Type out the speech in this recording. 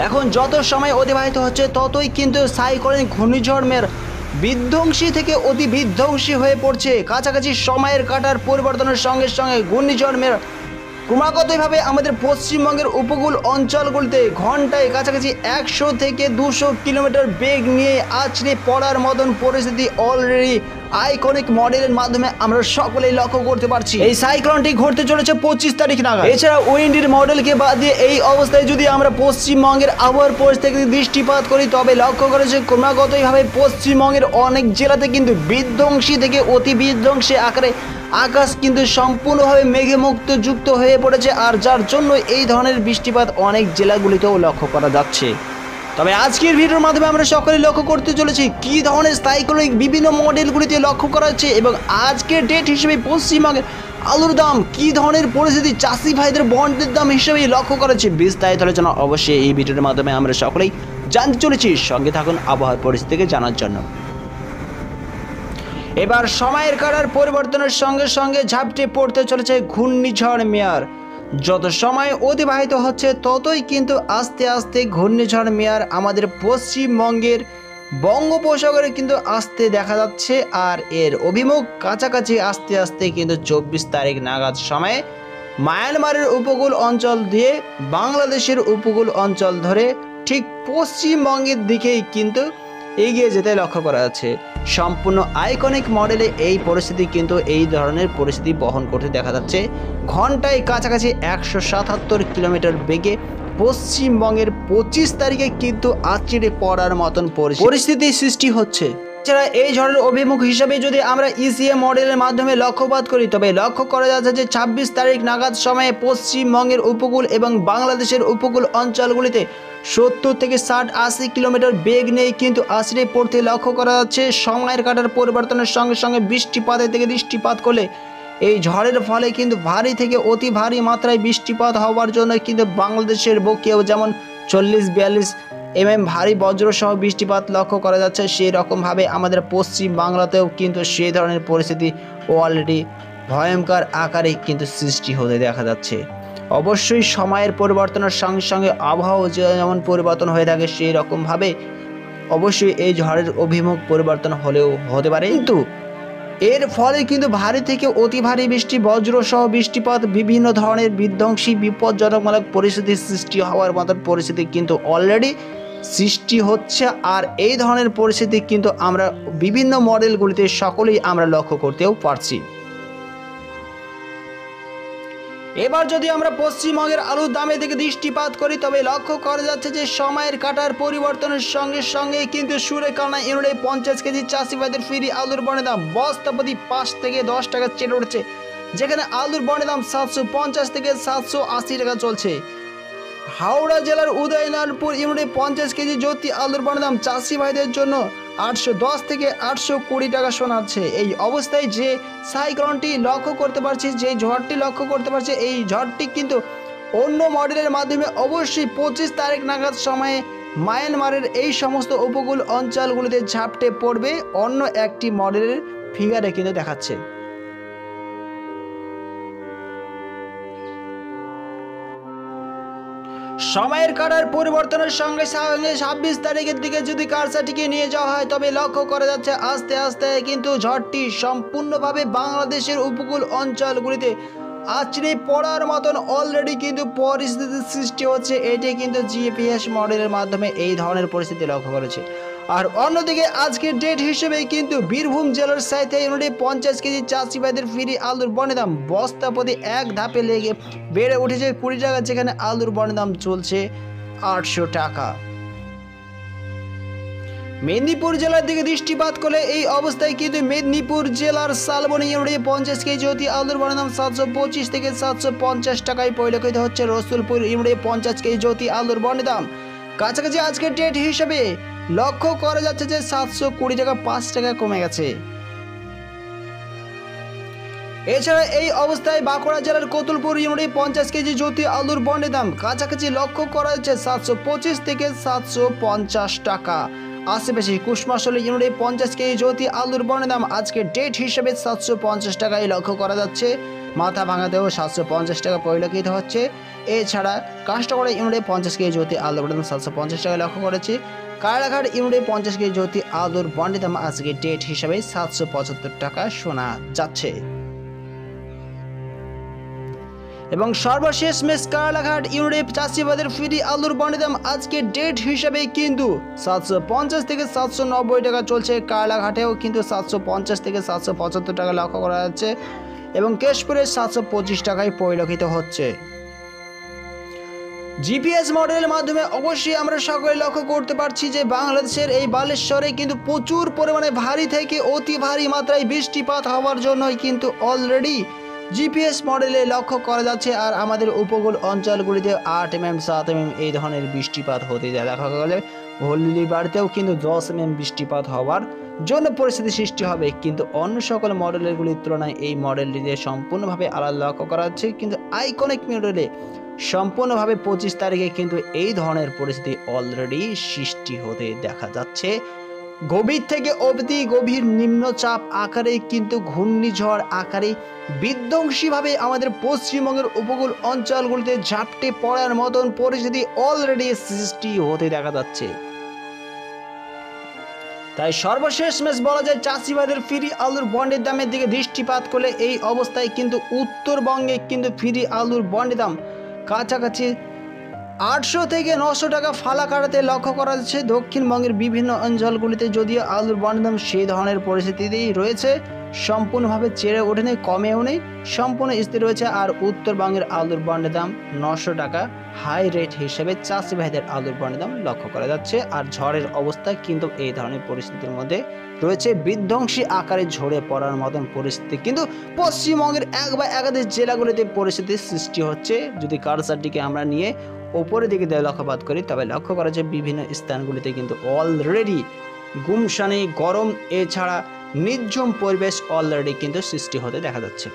এখন যত সময় অতিবাহিত হচ্ছে ততই কিন্তু সাইক্লোন ঘূর্ণিঝড় মেয়ার বিধ্বংসী থেকে অতি বিধ্বংসী হয়ে পড়ছে। কাছাকাছি সময়ের কাটার পরিবর্তনের সঙ্গে সঙ্গে ঘূর্ণিঝড় মেয়ার ক্রমাগতভাবে আমাদের পশ্চিমবঙ্গের উপকূল অঞ্চলগুলিতে ঘন্টায় কাছাকাছি 100 থেকে 200 কিলোমিটার বেগ নিয়ে আছড়ে পড়ার মতন পরিস্থিতি অলরেডি আইকনিক মডেলের মাধ্যমে আমরা সকলেই লক্ষ্য করতে পারছি। এই সাইক্লোনটি ঘটতে চলেছে 25 তারিখ নাগাদ। এছাড়া উইন্ডির মডেলকে বাদ দিয়ে এই অবস্থায় যদি আমরা পশ্চিমবঙ্গের আবহাওয়ার পরিস্থিতি দৃষ্টিপাত করি তবে লক্ষ্য করেছে ক্রমাগতভাবে পশ্চিমবঙ্গের অনেক জেলাতে কিন্তু বিধ্বংসী থেকে অতি বিধ্বংসী আকারে আকাশ কিন্তু সম্পূর্ণভাবে মেঘে মুক্ত যুক্ত হয়ে পড়েছে, আর যার জন্য এই ধরনের বৃষ্টিপাত অনেক জেলাগুলিতেও লক্ষ্য করা যাচ্ছে। তবে আজকের ভিডিওর মাধ্যমে আমরা সকলেই লক্ষ্য করতে চলেছি কী ধরনের সাইক্লোনিক বিভিন্ন মডেলগুলিতে লক্ষ্য করা হচ্ছে এবং আজকের ডেট হিসেবে পশ্চিমবঙ্গের আলুর দাম কী ধরনের পরিস্থিতি চাষি ভাইদের বন্ডের দাম হিসেবেই লক্ষ্য করা হচ্ছে। বিস্তারিত আলোচনা অবশ্যই এই ভিডিওর মাধ্যমে আমরা সকলেই জানতে চলেছি। সঙ্গে থাকুন আবহাওয়ার পরিস্থিতিকে জানার জন্য। এবার সময়ের কাটার পরিবর্তনের সঙ্গে সঙ্গে ঝাপটে পড়তে চলেছে ঘূর্ণিঝড় মেয়ার। যত সময় অতিবাহিত হচ্ছে ততই কিন্তু আস্তে আস্তে ঘূর্ণিঝড় মেয়ার আমাদের পশ্চিমবঙ্গের বঙ্গোপসাগরে কিন্তু আসতে দেখা যাচ্ছে, আর এর অভিমুখ কাছাকাছি আস্তে আস্তে কিন্তু 24 তারিখ নাগাদ সময়ে মায়ানমারের উপকূল অঞ্চল দিয়ে বাংলাদেশের উপকূল অঞ্চল ধরে ঠিক পশ্চিমবঙ্গের দিকেই কিন্তু এগিয়ে যেতে লক্ষ্য করা যাচ্ছে। সম্পূর্ণ আইকনিক মডেলে এই পরিস্থিতি কিন্তু এই ধরনের পরিস্থিতি বহন করতে দেখা যাচ্ছে। ঘন্টায় কাছাকাছি 177 কিলোমিটার বেগে পশ্চিমবঙ্গের 25 তারিখে কিন্তু আছড়ে পড়ার মতন পরিস্থিতি সৃষ্টি হচ্ছে। এছাড়া এই ঝড়ের অভিমুখ হিসাবে যদি আমরা ইসিএ মডেলের মাধ্যমে লক্ষ্যপাত করি তবে লক্ষ্য করা যাচ্ছে যে 26 তারিখ নাগাদ সময়ে পশ্চিমবঙ্গের উপকূল এবং বাংলাদেশের উপকূল অঞ্চলগুলিতে 70 থেকে 60-80 কিলোমিটার বেগ নিয়ে কিন্তু আছড়ে পড়তে লক্ষ্য করা যাচ্ছে। সময়ের কাটার পরিবর্তনের সঙ্গে সঙ্গে বৃষ্টিপাতের থেকে দৃষ্টিপাত করলে এই ঝড়ের ফলে কিন্তু ভারী থেকে অতি ভারী মাত্রায় বৃষ্টিপাত হওয়ার জন্য কিন্তু বাংলাদেশের বুকেও যেমন 40-42 mm ভারী বজ্রসহ বৃষ্টিপাত লক্ষ্য করা যাচ্ছে, সেই রকমভাবে আমাদের পশ্চিম বাংলাতেও কিন্তু সেই ধরনের পরিস্থিতি অলরেডি ভয়ঙ্কর আকারে কিন্তু সৃষ্টি হতে দেখা যাচ্ছে। অবশ্যই সময়ের পরিবর্তনের সঙ্গে সঙ্গে আবহাওয়া যেমন পরিবর্তন হয়ে থাকে সেই রকমভাবে অবশ্যই এই ঝড়ের অভিমুখ পরিবর্তন হলেও হতে পারে, কিন্তু এর ফলে কিন্তু ভারী থেকে অতি ভারী বৃষ্টি বজ্রসহ বৃষ্টিপাত বিভিন্ন ধরনের বিধ্বংসী বিপজ্জনকমূলক পরিস্থিতির সৃষ্টি হওয়ার মতন পরিস্থিতি কিন্তু অলরেডি সৃষ্টি হচ্ছে, আর এই ধরনের পরিস্থিতি কিন্তু আমরা বিভিন্ন মডেলগুলিতে সকলেই আমরা লক্ষ্য করতেও পারছি। এবার যদি আমরা পশ্চিমবঙ্গের আলুর দামের দিকে দৃষ্টিপাত করি তবে লক্ষ্য করা যাচ্ছে যে সময়ের কাটার পরিবর্তনের সঙ্গে সঙ্গে কিন্তু সুরেখানা ইউনিটে 50 কেজি চাষি ভাইদের ফ্রি আলুর বনের দাম বস্তাপ্রতি 5 থেকে 10 টাকা চেটে উঠছে, যেখানে আলুর বনের দাম 750 থেকে 780 টাকা চলছে। হাওড়া জেলার উদয়নারপুর ইউনিটে 50 কেজি জ্যোতি আলুর বনের দাম চাষি ভাইদের জন্য 810 থেকে 820 টাকা শোনাচ্ছে। এই অবস্থায় যে সাইক্লোনটি লক্ষ্য করতে পারছি, যে ঝড়টি লক্ষ্য করতে পারছি, এই ঝড়টি কিন্তু অন্য মডেলের মাধ্যমে অবশ্যই 25 তারিখ নাগাদ সময়ে মায়ানমারের এই সমস্ত উপকূল অঞ্চলগুলিতে ঝাপটে পড়বে অন্য একটি মডেলের ফিগারে কিন্তু দেখাচ্ছে। সময়ের কাটার পরিবর্তনের সঙ্গে সঙ্গে 26 তারিখের দিকে যদি কারসাটিকে নিয়ে যাওয়া হয় তবে লক্ষ্য করা যাচ্ছে আস্তে আস্তে কিন্তু ঝড়টি সম্পূর্ণভাবে বাংলাদেশের উপকূল অঞ্চলগুলিতে আছড়ে পড়ার মতন অলরেডি কিন্তু পরিস্থিতির সৃষ্টি হচ্ছে। এটি কিন্তু জিপিএস মডেলের মাধ্যমে এই ধরনের পরিস্থিতি লক্ষ্য করেছে। আর অন্যদিকে আজকের ডেট হিসেবে কিন্তু বীরভূম জেলার সাইথে ইউনিটে 50 কেজি চাষি ভাইদের ফ্রি আলুর বনের দাম বস্তা প্রতি এক ধাপে লেগে বেড়ে উঠেছে 20 টাকা, যেখানে আলুর বনের দাম চলছে 800 টাকা। মেদিনীপুর জেলার দিকে দৃষ্টিপাত করলে এই অবস্থায় কিন্তু মেদিনীপুর জেলার শালবনী ইউনিটে 50 কেজি জ্যোতি আলুর বনের দাম 725 থেকে 750 টাকায় পরিলক্ষিত হচ্ছে। রসুলপুর ইউনিটে 50 কেজি জ্যোতি আলুর বনের দাম কাছাকাছি আজকের ডেট হিসেবে লক্ষ্য করা যাচ্ছে যে 720 টাকা 5 টাকা কমে গেছে। এছাড়া এই অবস্থায় বাঁকুড়া জেলার কতুলপুর ইউনিটে 50 কেজি জ্যোতি আলুর বনের দাম কাছাকাছি লক্ষ্য করা যাচ্ছে 725 থেকে 750 টাকা। আশেপাশে কুশমাশলী ইউনিটে 50 কেজি জ্যোতি আলুর বনের দাম আজকের ডেট হিসেবে 750 টাকায় লক্ষ্য করা যাচ্ছে। মাথা ভাঙাতেও 750 টাকা পরিলক্ষিত হচ্ছে। এছাড়া কাঁচরাপাড়া ইউনিটে 50 কেজি জ্যোতি আলুর বন্ডের দাম 750 টাকায় লক্ষ্য করেছি। কায়রাঘাট ইউনিটে 50 কেজি জ্যোতি আলুর বন্ডের দাম আজকে ডেট হিসাবে 775 টাকা শোনা যাচ্ছে। এবং সর্বশেষ মেশ কায়রাঘাট ইউনিটে চাষিবাদের ফ্রি আলুর বন্ডের দাম আজকে ডেট হিসাবে কিন্তু 750 থেকে 790 টাকা চলছে। কায়রাঘাটেও কিন্তু 750 থেকে 775 টাকা লক্ষ্য করা যাচ্ছে এবং কেশপুরে 725 টাকায় পরিলক্ষিত হচ্ছে। জিপিএস মডেলের মাধ্যমে অবশ্যই আমরা সকলে লক্ষ্য করতে পারছি যে বাংলাদেশের এই বালেশ্বরে কিন্তু প্রচুর পরিমাণে ভারী থেকে অতি ভারী মাত্রায় বৃষ্টিপাত হওয়ার জন্যই কিন্তু অলরেডি জিপিএস মডেলে লক্ষ্য করা যাচ্ছে। আর আমাদের উপকূল অঞ্চলগুলিতে 8 mm 7 mm এই ধরনের বৃষ্টিপাত হতে দেখা গেলে হলদিবাড়িতেও কিন্তু 10 mm বৃষ্টিপাত হওয়ার জন্য পরিস্থিতি সৃষ্টি হবে। কিন্তু অন্য সকল মডেলগুলির তুলনায় এই মডেলটিতে সম্পূর্ণভাবে আলাদা লক্ষ্য করা যাচ্ছে। কিন্তু আইকনিক মডেলে সম্পূর্ণভাবে 25 তারিখে কিন্তু এই ধরনের পরিস্থিতি অলরেডি সৃষ্টি হতে দেখা যাচ্ছে। গভীর থেকে অবধি গভীর নিম্নচাপ আকারে কিন্তু ঘূর্ণিঝড় আকারে বিধ্বংসীভাবে আমাদের পশ্চিমবঙ্গের উপকূল অঞ্চলগুলিতে ঝাপটে পড়ার মতন পরিস্থিতি অলরেডি সৃষ্টি হতে দেখা যাচ্ছে। তাই সর্বশেষ মেশ বলা যায় চাষিবাদের ফ্রি আলুর বন্ডের দামের দিকে দৃষ্টিপাত করলে এই অবস্থায় কিন্তু উত্তরবঙ্গে কিন্তু ফ্রি আলুর বন্ডের দাম কাছাকাছি 800 থেকে 900 টাকা ফালা কাটাতে লক্ষ্য করা যাচ্ছে। দক্ষিণবঙ্গের বিভিন্ন অঞ্চলগুলিতে যদিও আলুর বন্ডের দাম সেই ধরনের পরিস্থিতিতেই রয়েছে, সম্পূর্ণভাবে চেড়ে ওঠেনি, কমেও নেই, সম্পূর্ণ স্থির রয়েছে। আর উত্তরবঙ্গের আলুর বন্ডের দাম 900 টাকা হাই রেট হিসেবে চাষি ভাইদের আলুর বন্ডের দাম লক্ষ্য করা যাচ্ছে। আর ঝড়ের অবস্থা কিন্তু এই ধরনের পরিস্থিতির মধ্যে রয়েছে, বিধ্বংসী আকারে ঝরে পড়ার মতন পরিস্থিতি কিন্তু পশ্চিমবঙ্গের এক বা একাধিক জেলাগুলিতে পরিস্থিতির সৃষ্টি হচ্ছে। যদি কারসারটিকে আমরা নিয়ে ওপরের দিকে লক্ষ্যপাত করি তবে লক্ষ্য করা যায় বিভিন্ন স্থানগুলিতে কিন্তু অলরেডি গুমসানি গরম এছাড়া নির্ঝুম পরিবেশ অলরেডি কিন্তু সৃষ্টি হতে দেখা যাচ্ছে।